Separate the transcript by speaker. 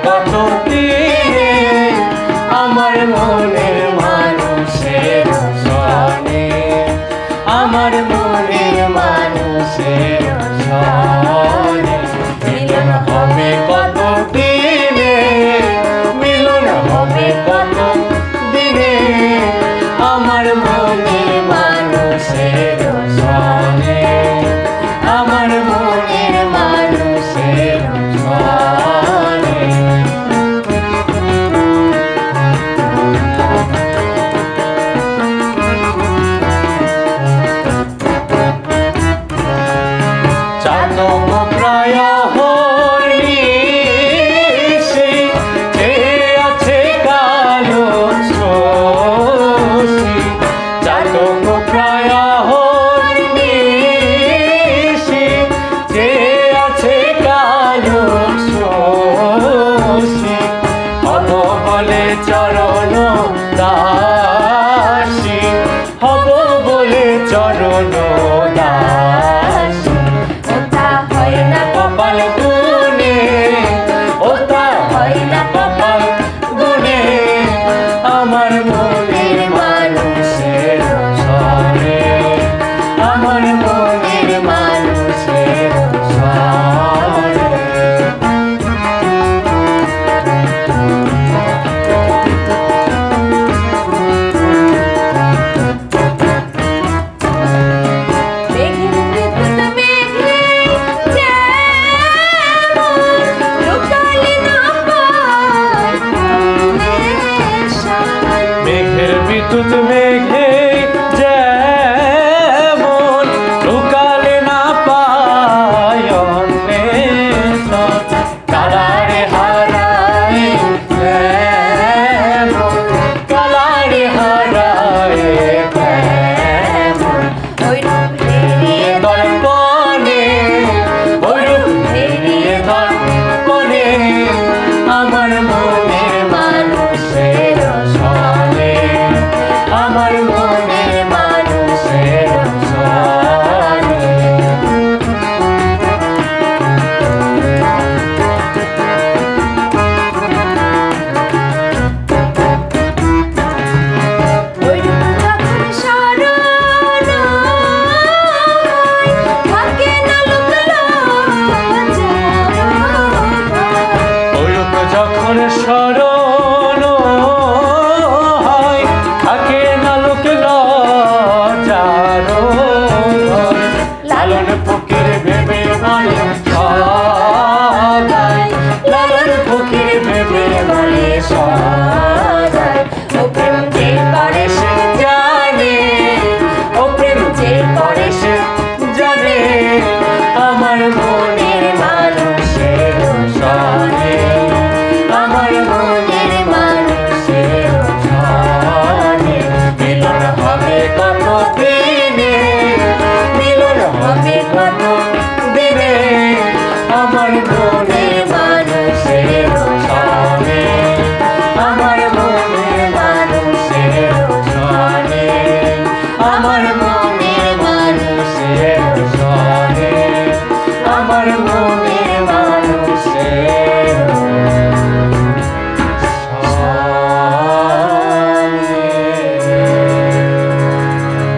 Speaker 1: কত দিনে আমার মনের মানুষের সনে, আমার মনের মানুষের সনে মিলন হবে কত দিনে, মিলন হবে কত দিনে আমার মনের মানুষের সনে, আমার মনের মানুষের সনে। চাতক প্রায় হরিষি যে আছে কালো শশী, চাতক প্রায় হরিষি যে আছে কালো শশী, হব বলে চরণ দাসী, হব বলে চরণ দাসী। ওটা হয় না কপাল গুনে, ওটা হয় না কপাল গুনে আমার মনের মানুষের সনে, আমার মনের মানুষের সনে। বিদ্যুৎ মেঘে যেমন লুকালে না পায় অন্বেষণ, কালারে হারায় তেমন, কালারে হারায় তেমন ওই রূপ হেরিয়ে দর্পণে, ওই রূপ হেরিয়ে দর্পণে আমার মনের মানুষের সনে, আমার মনের মানুষের সনে। ওই রূপ যখন স্মরণ থাকে না লোক লজ্জার ভয়, ওই রূপ যখন স্মরণ হয় থাকে না লোক লজ্জার ভয়, লালন ফকির ভেবে বলে সদাই, লালন ফকির ভেবে বলে সদাই ও প্রেম যে করে সে জানে, ও প্রেম যে করে সে জানে আমার মনের মানুষের সনে, আমার মনের মানুষের সনে মিলন হবে কত দিনে, মিলন হবে কত দিনে আমার মনের মানুষের সনে, আমার মনের মানুষের সনে, আমার মনের মানুষের সনে, আমার মনের